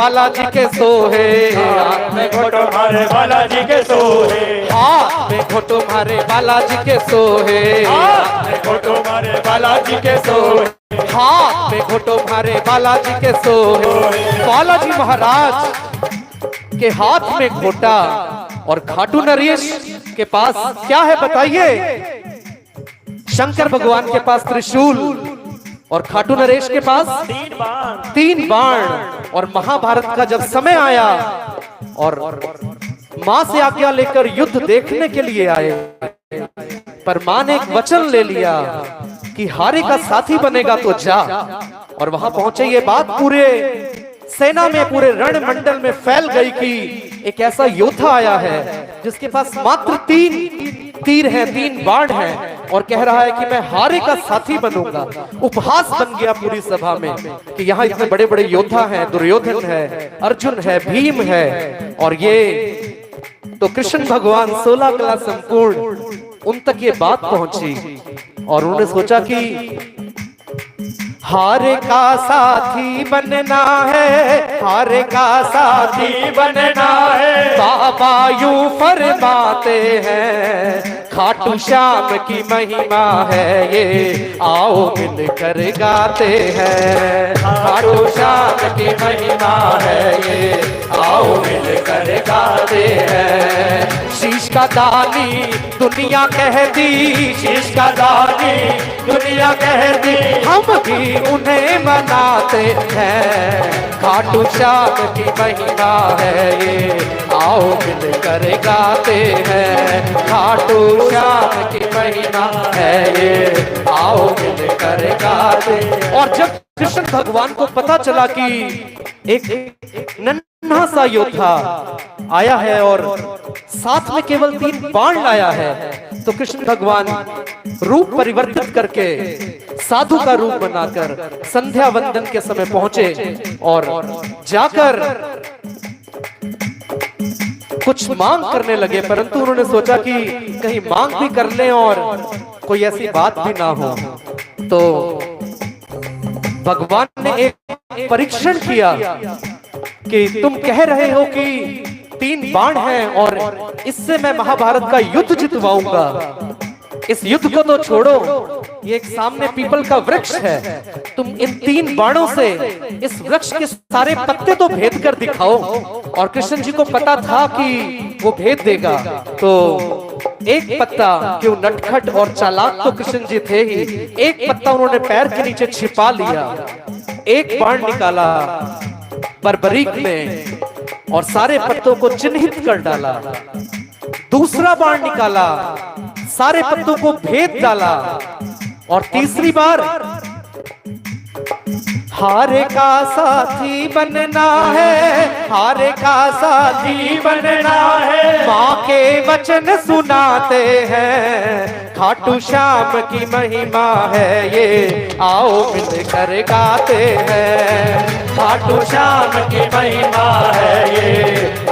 बालाजी के सोहे, हाथ में घोटो मारे बालाजी के सोहे, हाथ में घोटो मारे बालाजी के सोहे, हाथ में घोटो मारे बालाजी के सोहे, हाथ में घोटो मारे बालाजी के सोहे। बालाजी महाराज के हाथ में घोटा और खाटू नरेश के पास क्या है बताइए? शंकर भगवान के पास त्रिशूल और खाटू नरेश के पास 3 बाण। और महाभारत का जब समय आया और मां से आज्ञा लेकर युद्ध देखने के लिए आए, पर मां ने एक वचन ले लिया कि हारे का साथी बनेगा तो जा। और वहां पहुंचे, ये बात पूरे सेना में, पूरे रण मंडल में फैल गई कि एक ऐसा योद्धा आया है जिसके पास मात्र 3 तीर हैं, 3 बाण हैं, और कह रहा है कि मैं हारे का साथी बनूंगा। उपहास बन गया पूरी सभा में कि यहाँ इतने बड़े बड़े योद्धा हैं, दुर्योधन है, अर्जुन है, भीम है, और ये तो कृष्ण भगवान 16 कला संपूर्ण, उन तक ये बात पहुंची और उन्होंने सोचा कि हारे का साथी बनना है, हारे का साथी बनना है। बाबा यूं फरमाते हैं, खाटू श्याम की महिमा है ये, आओ मिलकर गाते हैं। खाटू श्याम की महिमा है ये, आओ मिलकर गाते हैं। शीश का दानी दुनिया कहती, शीश का दानी दुनिया कहती, हम भी उन्हें मनाते हैं। खाटू श्याम की महिमा है ये, आओ मिलकर गाते हैं। खाटू श्याम की महिमा है ये, आओ मिलकर गाते। और जब कृष्ण भगवान को पता चला कि एक नन्हा सा योद्धा आया है और साथ में केवल 3 बाण लाया है, तो कृष्ण भगवान रूप परिवर्तित करके साधु का रूप बनाकर संध्या वंदन के समय पहुंचे और जाकर कुछ मांग करने लगे। परंतु उन्होंने सोचा कि कहीं मांग भी कर लें और कोई ऐसी बात भी ना हो, तो भगवान ने एक परीक्षण किया कि तुम कह रहे हो कि 3 बाण हैं और इससे मैं महाभारत का युद्ध जितवाऊंगा। इस युद्ध को तो छोड़ो, ये एक सामने पीपल का वृक्ष है, तुम इन 3 बाणों से इस वृक्ष के सारे पत्ते तो भेद कर दिखाओ। और कृष्ण जी को पता था कि वो भेद देगा, तो एक पत्ता, क्यों नटखट और चालाक तो कृष्ण जी थे ही, एक पत्ता उन्होंने पैर के नीचे छिपा लिया, एक बाण निकाला बर्बरीक में और सारे पत्तों को चिन्हित कर डाला। दूसरा बाण निकाला, सारे पत्तों को भेद डाला। और तीसरी बार, हारे का साथी बनना है, हारे का साथी बनना है। माँ के वचन सुनाते हैं, खाटू श्याम की महिमा है ये, आओ मिलकर गाते हैं। खाटू श्याम की महिमा है ये,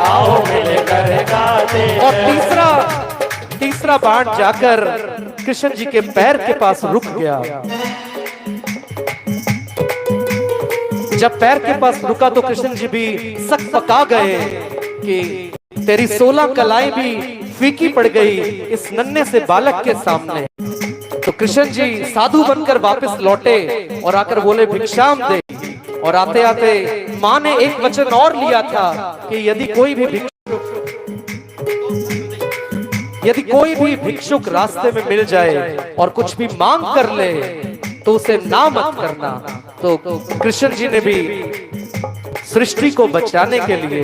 आओ मिलकर गाते हैं। और तीसरा बाण जाकर कृष्ण जी के पैर के पास रुक गया। जब पैर के पास रुका तो कृष्ण जी भी सक पका गए कि तेरी 16 कलाएं भी फीकी पड़ गई इस नन्हे से बालक के सामने। तो कृष्ण जी साधु बनकर वापस लौटे और आकर बोले भिक्षाम दे। और आते आते माँ ने एक वचन और लिया था कि यदि कोई भी भिक्षुक रास्ते में मिल जाए और कुछ भी मांग कर ले तो उसे ना मत करना। तो कृष्ण जी ने भी सृष्टि को बचाने के लिए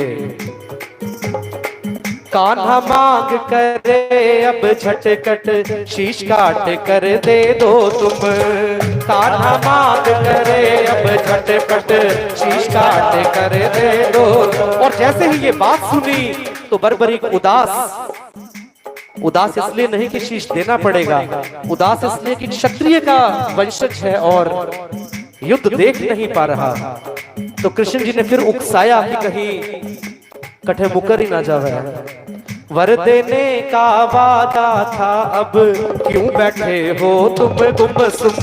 कान्हा मांग करे अब झटकट, शीश काट कर दे दो तुम। कान्हा मांग करे अब झटपट, शीश काट कर दे दो। और जैसे ही ये बात सुनी तो बर्बरीक उदास इसलिए नहीं कि शीश देना पड़ेगा, उदास इसलिए कि क्षत्रिय का वंशज है और युद्ध देख नहीं पा रहा। तो कृष्ण जी ने फिर उकसाया कि कहीं कठे मुकर ही ना जावे। वर देने का वादा था अब क्यों बैठे हो तुम गुमसुम।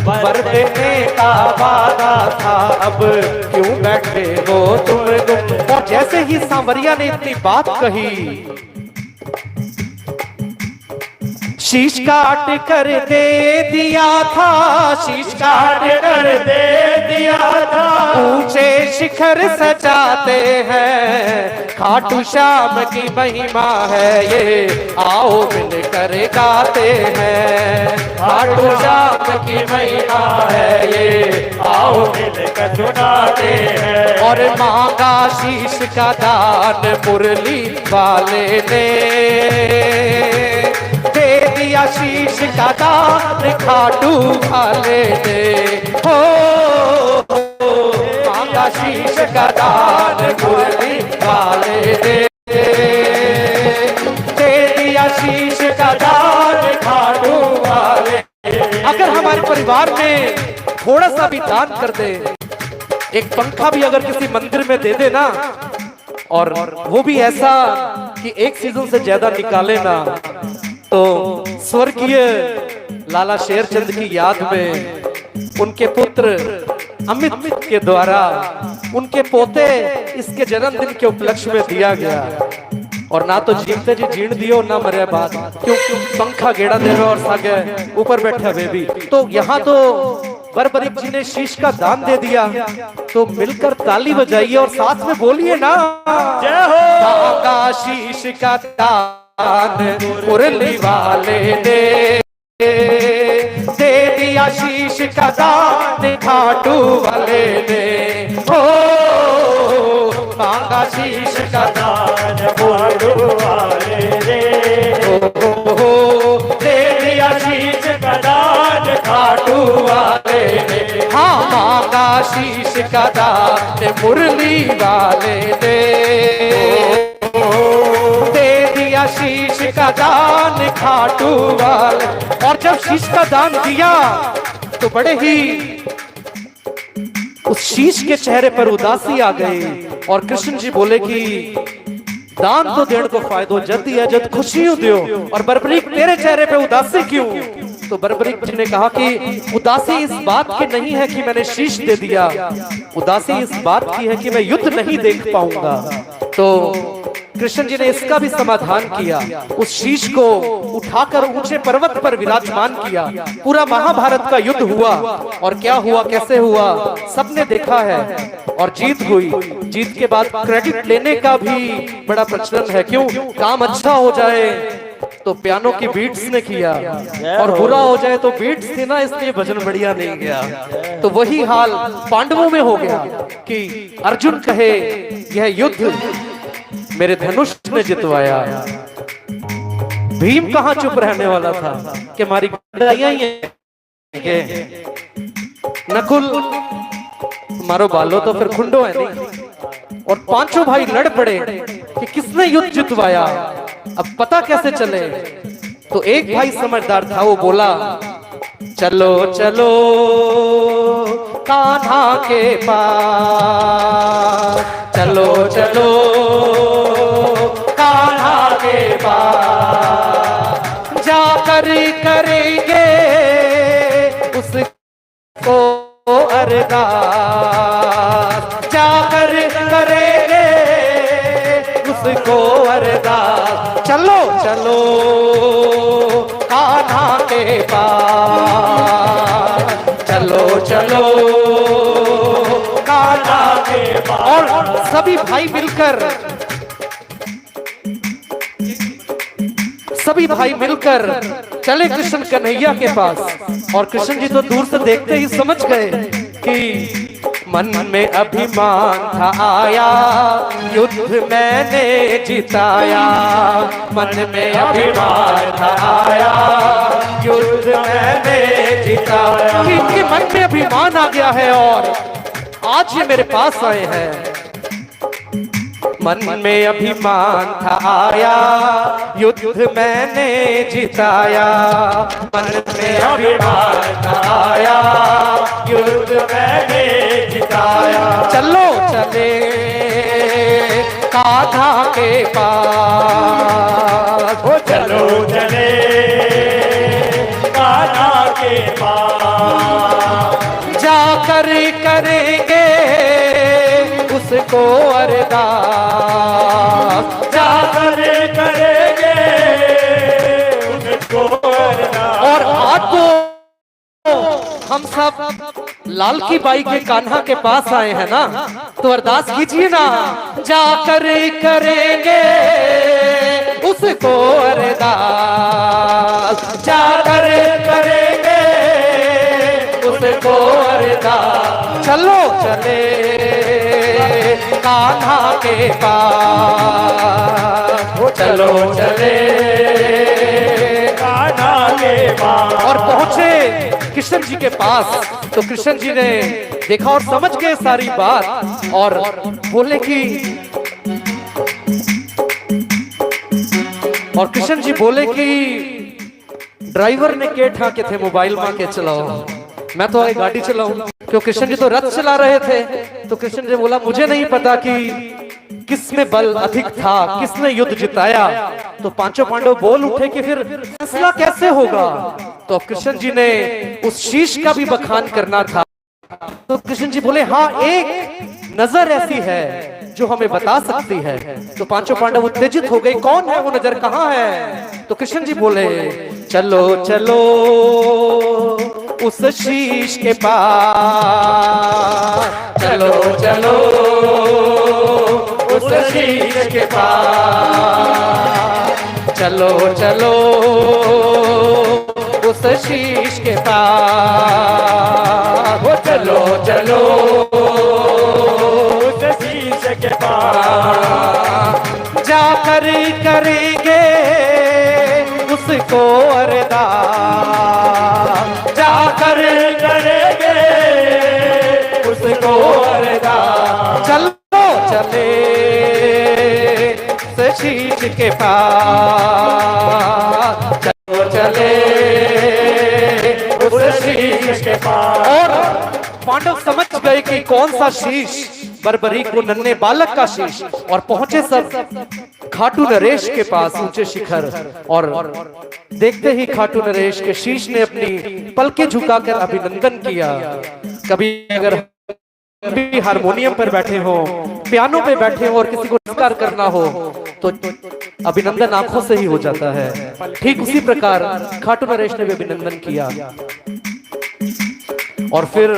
वर देने का वादा था अब क्यों बैठे हो तुम और जैसे ही सांवरिया ने इतनी बात कही, शीश काट कर दे दिया था, शीश काट कर दे दिया था, ऊंचे शिखर सजाते हैं, खाटू श्याम की महिमा है ये, आओ मिलकर गाते हैं, खाटू श्याम की महिमा है ये, आओ मिलकर सुनाते हैं। और मांगा शीश का दान मुरली वाले ने, दे दिया शीश का दान खाटू वाले ने, हो मांगा शीश का दान मुरली वाले ने, दे दिया शीश का दान खाटू वाले। अगर हमारे परिवार में थोड़ा सा भी दान कर दे, एक पंखा भी अगर किसी मंदिर में दे दे ना, और वो भी ऐसा कि एक सीजन से ज्यादा निकाले ना, तो स्वर्गीय लाला शेरचंद की याद में उनके पुत्र अमित के द्वारा उनके पोते इसके जन्मदिन के उपलक्ष्य में दिया गया। और ना तो जीवते जी जीण दियो ना मरे बात, क्यों पंखा गेड़ा दे रहे और सागे ऊपर बैठे बेबी। तो यहाँ तो बरबरीक जी ने शीश का दान दे दिया, तो मिलकर ताली बजाइए और साथ में बोलिए ना, जय हो। मांगा शीश का दान मुरली वाले ने, दे दिया शीश का दान खाटू वाले ने, हो मांगा शीश का दान खाटू वाले ने, हो दे दिया शीश का दान खाटू वाले ने, हाँ मांगा शीश का दान मुरली वाले ने, शीश का दान खाटू वाले। और जब शीश का दान दिया तो बड़े ही उस शीश के चेहरे पर उदासी आ गई, और कृष्ण जी बोले कि दान तो देने को फायदो जद दिया जद खुशी दियो, और बरबरीक तेरे चेहरे पे उदासी क्यों? तो बरबरीक जी ने कहा कि उदासी इस बात की नहीं है कि मैंने शीश दे दिया, उदासी इस बात की है कि मैं युद्ध नहीं देख पाऊंगा। तो कृष्ण जी ने इसका भी समाधान किया, उस शीश को उठाकर ऊंचे पर्वत पर विराजमान किया। पूरा महाभारत का युद्ध हुआ, और क्या हुआ कैसे हुआ सबने देखा है, और जीत हुई। जीत के बाद क्रेडिट लेने का भी बड़ा प्रचलन है, क्यों? काम अच्छा हो जाए तो पियानो की बीट्स ने किया, और बुरा हो जाए तो बीट्स थी ना, इसलिए भजन बढ़िया नहीं गया। तो वही हाल पांडवों में हो गया कि अर्जुन कहे यह युद्ध मेरे धनुष ने जितवाया। भीम कहां चुप रहने वाला था कि हमारी लड़ाइयां ही है। नकुल मारो बालो तो फिर खुंडो है नहीं, और पांचों भाई लड़ पड़े कि किसने युद्ध जितवाया, अब पता कैसे चले। तो एक भाई समझदार था, वो बोला चलो चलो कान्हा के पास, चलो चलो कान्हा के पास, जाकर करेंगे उसको अरदास, जाकर करेंगे उसको अरदास। चलो चलो कान्हा के पास, चलो चलो कान्हा के पास। और सभी भाई मिलकर चले कृष्ण कन्हैया के पास, और कृष्ण जी तो दूर से देखते ही समझ गए कि मन में अभिमान था आया, युद्ध मैंने जिताया, मन में अभिमान था आया, युद्ध मैंने जिताया। इनके मन में अभिमान आ गया है और आज ये मेरे पास आए हैं। मन में अभिमान था आया, युद्ध मैंने जिताया, मन में अभिमान था आया, युद्ध मैंने जिताया। चलो चले कान्हा के पास, ओ चलो चले कान्हा के पास, जाकर करेंगे उसको अरदास, जाकर करेंगे उसको अरदास। और आज तो हम सब लाल की बाई के कान्हा के पास आए हैं ना, तो अरदास कीजिए ना, जाकर करेंगे उसको अरदास, जाकर करेंगे उसको अरदास। चलो चले कान्हा के पास, चलो चले कान्हा के पास। और पहुंचे कृष्ण जी के पास। तो कृष्ण जी ने देखा और समझ गए सारी बात, और बोले कि, और कृष्ण जी बोले कि ड्राइवर ने के ठाके थे मोबाइल मां के चलाओ, मैं तो आगे गाड़ी चलाऊं। क्यों कृष्ण जी तो रथ चला रहे थे। तो कृष्ण जी बोला मुझे नहीं पता कि किसमें बल अधिक था, किसने युद्ध जिताया। तो पांचों पांडव बोल उठे कि फिर फैसला कैसे होगा। तो अब कृष्ण जी ने उस शीश का भी बखान करना था। तो कृष्ण जी बोले हाँ, एक नजर ऐसी है जो हमें बता सकती है। तो पांचों पांडव उत्तेजित हो गए, कौन है वो नजर, कहाँ है। तो कृष्ण जी बोले चलो चलो उस शीश के पास, चलो चलो उस शीश के पास, चलो चलो उस शीश के पास, वो चलो चलो उस शीश के पास। जाकर करेंगे उसको अरदास, जाकर करेंगे उसको अरदास। चलो चले शीश के पास, चलो चले उस शीश के पास। और पांडव समझ गए कि कौन सा शीश, बर्बरीक वो नन्हे बालक का शीश। और पहुंचे सब खाटू नरेश के पास, ऊंचे शिखर। और देखते ही खाटू नरेश के शीश ने अपनी पलकें झुकाकर अभिनंदन किया। कभी अगर भी हारमोनियम पर बैठे हो, पियानो पे बैठे हो और किसी को नमस्कार करना हो तो अभिनंदन आंखों से ही हो जाता है। ठीक उसी प्रकार खाटू नरेश ने भी अभिनंदन किया। और फिर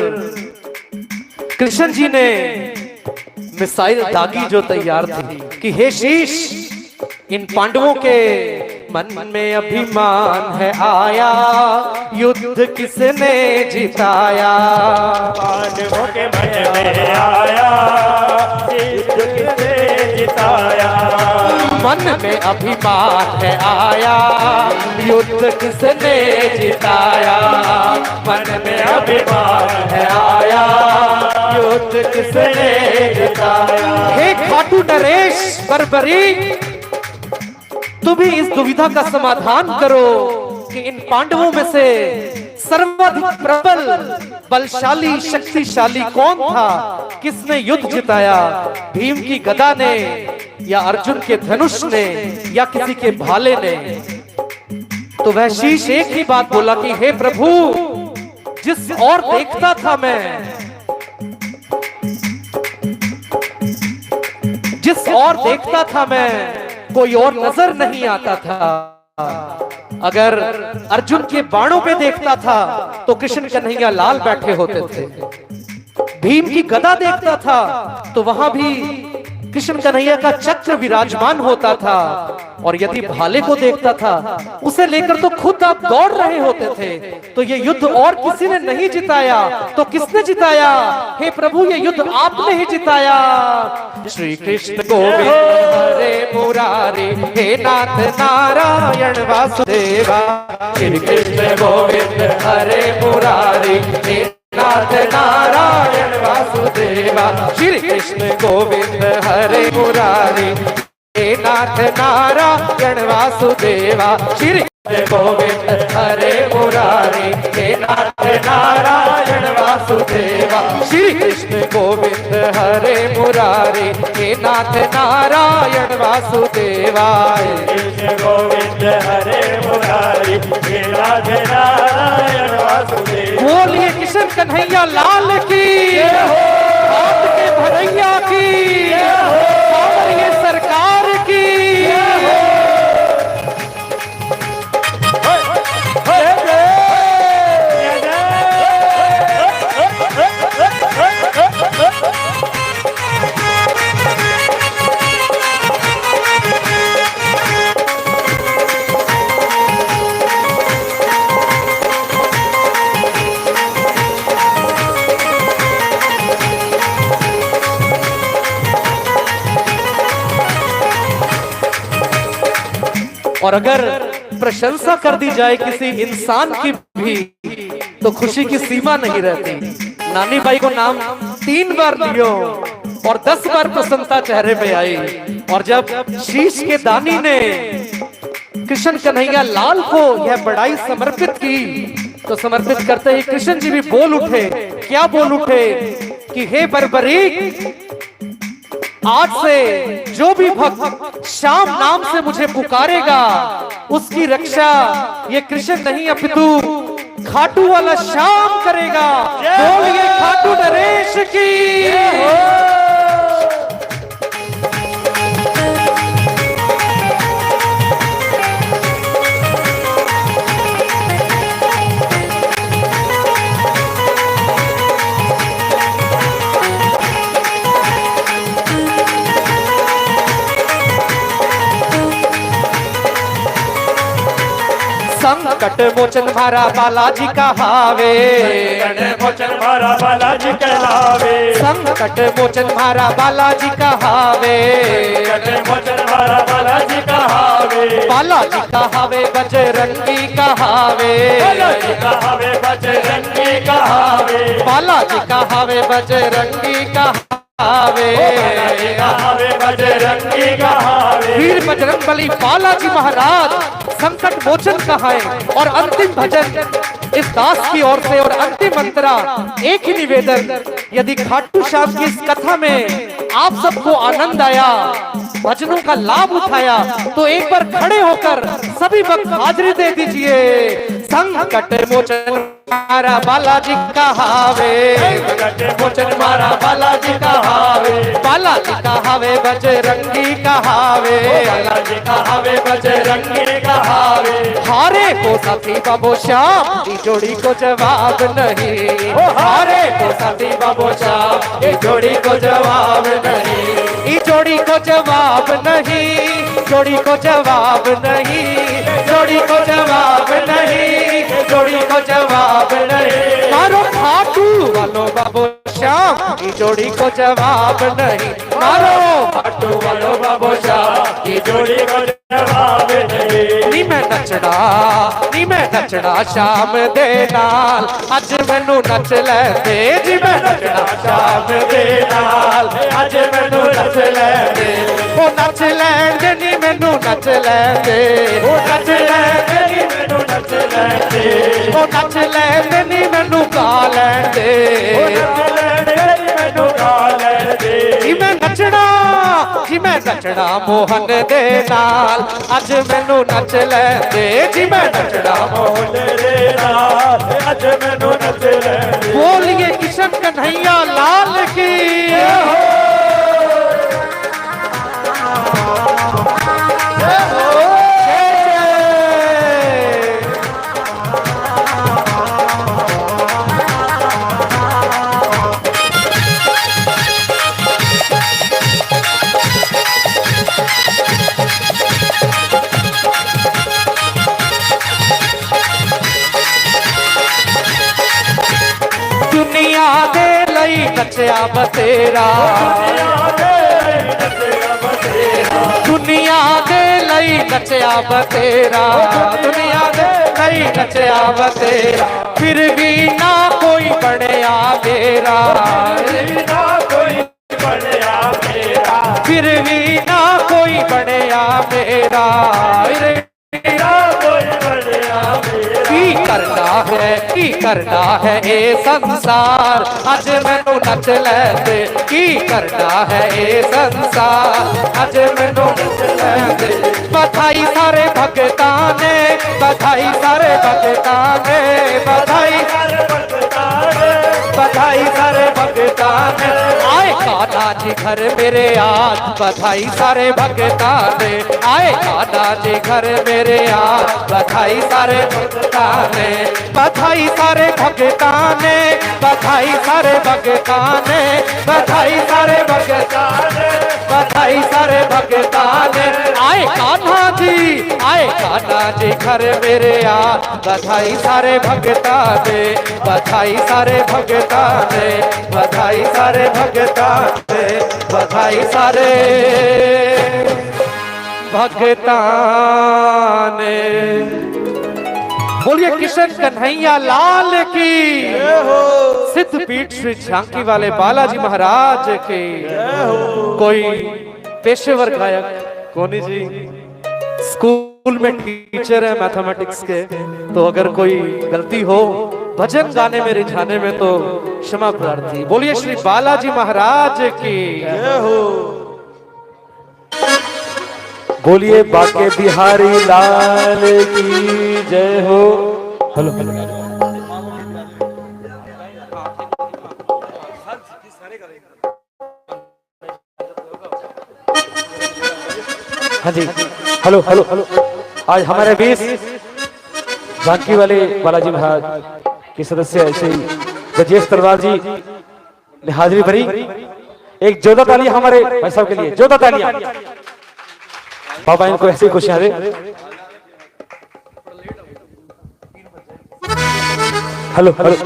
कृष्ण जी ने मिसाइल दागी जो तैयार थी कि हे शीश, इन पांडवों के मन में अभिमान है आया, युद्ध किसने जिताया। पांडवों के मन में आया, युद्ध किसने जिताया। मन में अभिमान है आया, युद्ध किसने जिताया। मन में अभिमान है आया, युद्ध किसने जिताया। हे खाटू नरेश बर्बरी, तुम ही इस दुविधा का समाधान करो कि इन पांडवों में से सर्वाधिक प्रबल, बलशाली, शक्तिशाली कौन था, किसने युद्ध जिताया, भीम की गदा ने या अर्जुन के धनुष ने या किसी के भाले ने। तो वह शीश एक ही बात बोला कि हे प्रभु, जिस और देखता था मैं, जिस और देखता था मैं, कोई और नजर नहीं आता था। अगर अर्जुन के बाणों पे देखता था तो कृष्ण कन्हैया लाल बैठे होते थे। भीम की गदा देखता था तो वहां भी कृष्ण कन्हैया का चक्र विराजमान होता था। और यदि भाले को देखता था, उसे लेकर तो खुद आप दौड़ रहे होते थे। तो ये युद्ध और किसी ने नहीं जिताया, तो किसने जिताया? हे प्रभु, ये युद्ध आपने ही जिताया। श्री कृष्ण गोविंद हरे मुरारी, हे नाथ नारायण वासुदेवा। श्री कृष्ण गोविंद हरे मुरारी, हे नाथ नारायण वासुदेवा। श्री कृष्ण गोविंद हरे मुरारी, हे नाथ नारायण वासुदेवा। श्री कृष्ण गोविंद हरे मुरारी, हे नाथ नारायण वासुदेवा। श्री कृष्ण गोविंद हरे मुरारी, हे नाथ नारायण वासुदेवा। कृष्ण गोविंद हरे मुरारी, हे नाथ नारायण वासुदेवा। बोलिए कृष्ण कन्हैया लाल की। हाथ के भरैया की, कांवरिये सरकार की। और अगर प्रशंसा कर दी जाए किसी इंसान की भी तो खुशी की सीमा नहीं रहती। नानी बाई को नाम 3 बार लियो और 10 बार प्रसन्नता चेहरे पे आई। और जब शीश के दानी ने कृष्ण कन्हैया लाल को यह बड़ाई समर्पित की तो समर्पित करते ही कृष्ण जी भी बोल उठे। क्या बोल उठे कि हे बर्बरीक, आज से जो भी भक्त श्याम नाम से मुझे पुकारेगा उसकी रक्षा ये कृष्ण नहीं अपितु खाटू वाला श्याम करेगा। बोलिए खाटू नरेश की। संकट मोचन मारा बालाजी कहावे, संकट मोचन मारा बालाजी कहलावे, संकट मोचन मारा बालाजी कहावे, संकट मोचन मारा बालाजी कहावे, बालाजी कहावे बजरंगी कहावे, बालाजी कहावे बजरंगी कहावे, बालाजी कहावे बजरंगी कहावे, बालाजी कहावे बजरंगी कहावे। वीर बजरंग बली बालाजी महाराज संकट मोचन कहाए। और अंतिम भजन इस दास की ओर से और अंतिम मंत्रा एक ही निवेदन, यदि खाटू श्याम की इस कथा में आप सबको आनंद आया, भजनों का लाभ उठाया तो एक बार खड़े होकर सभी वक्त हाजिरी दे दीजिए। संकट मोचन मारा बालाजी कहावे, संकट मोचन मारा बालाजी कहावे, बालाजी कहावे बजरंगी कहावे, बालाजी कहावे बजरंगी कहावे। हारे को साथी बाबो श्याम की जोड़ी को जवाब नहीं, हारे को साथी बाबो श्याम ये जोड़ी को जवाब नहीं, ई जोड़ी को जवाब नहीं, जोड़ी को जवाब नहीं, जोड़ी को जवाब नहीं, जोड़ी को जवाब नहीं। मारो खाटू वालो बाबो श्याम की जोड़ी को जवाब नहीं, मारो खाटू वालो बाबो श्याम ये जोड़ी को जवाब नहीं। नी मैं नचना श्याम दे नाल, अज मैनू नच लैंदे जी मैं नचना श्याम दे नाल, अज मैनू नच लैंदे, ओ नच लैंदे नी मैनू नच लैंदे, ओ नच लैंदे नी मैनू नच लैंदे, ओ नच लैंदे नी मैनू गा लैंदे, ओ नच लैंदे नी मैनू गा लैंदे। जी मैं नचना मोहन दे नाल, अज मैनू नच लैंदे जी मैं नचना मोहन दे नाल, अज मैनू नच लैंदे। बोलिए कृष्ण कन्हैया लाल की। दुनिया दे लई नचया बतेरा, दुनिया दे लई नचया बतेरा, दुनिया दे लई नचया बतेरा, फिर भी ना कोई बनया मेरा, ना कोई बनया मेरा, फिर भी ना कोई बनया मेरा, ना कोई बनया मेरा। की करना है ए संसार, अज मैनू नच लैंदे, की करना है ए संसार, अज मैनू नच लैंदे। बधाई सारे भगतां ने, बधाई सारे भगतां ने, बधाई, बधाई सारे भगतां ने आए कान्हा जी घर मेरे आज बधाई सारे भगता ने आए कान्हा जी घर मेरे आज बधाई सारे भगता ने बधाई सारे भगता ने बधाई सारे भगता ने बधाई सारे भगता ने बधाई सारे भगता ने आए कान्हा जी घर मेरे आज बधाई सारे भगता ने बधाई सारे भगता ने बधाई सारे भगता ने बधाई सारे भगता ने। बोलिए किशन कन्हैया लाल की सिद्ध पीठ श्री झांकी वाले बालाजी महाराज के। कोई पेशेवर गायक कोनी जी स्कूल में टीचर है मैथमेटिक्स के, तो अगर कोई गलती हो भजन गाने में रिझाने में तो क्षमा प्रार्थी। बोलिए श्री बालाजी महाराज की। बोलिए बाके बिहारी लाल की जय हो। हेलो हेलो हाँ जी हेलो हेलो हेलो। आज हमारे बीच झांकी वाले बालाजी महाराज के सदस्य ऐसे ही ब्रजेश तरवार जी ने हाजिरी भरी। एक जोरदार तालियां हमारे भाई साहब के लिए, जोरदार तालियां। बाबा इनको ऐसी खुशियां दे। Hello hello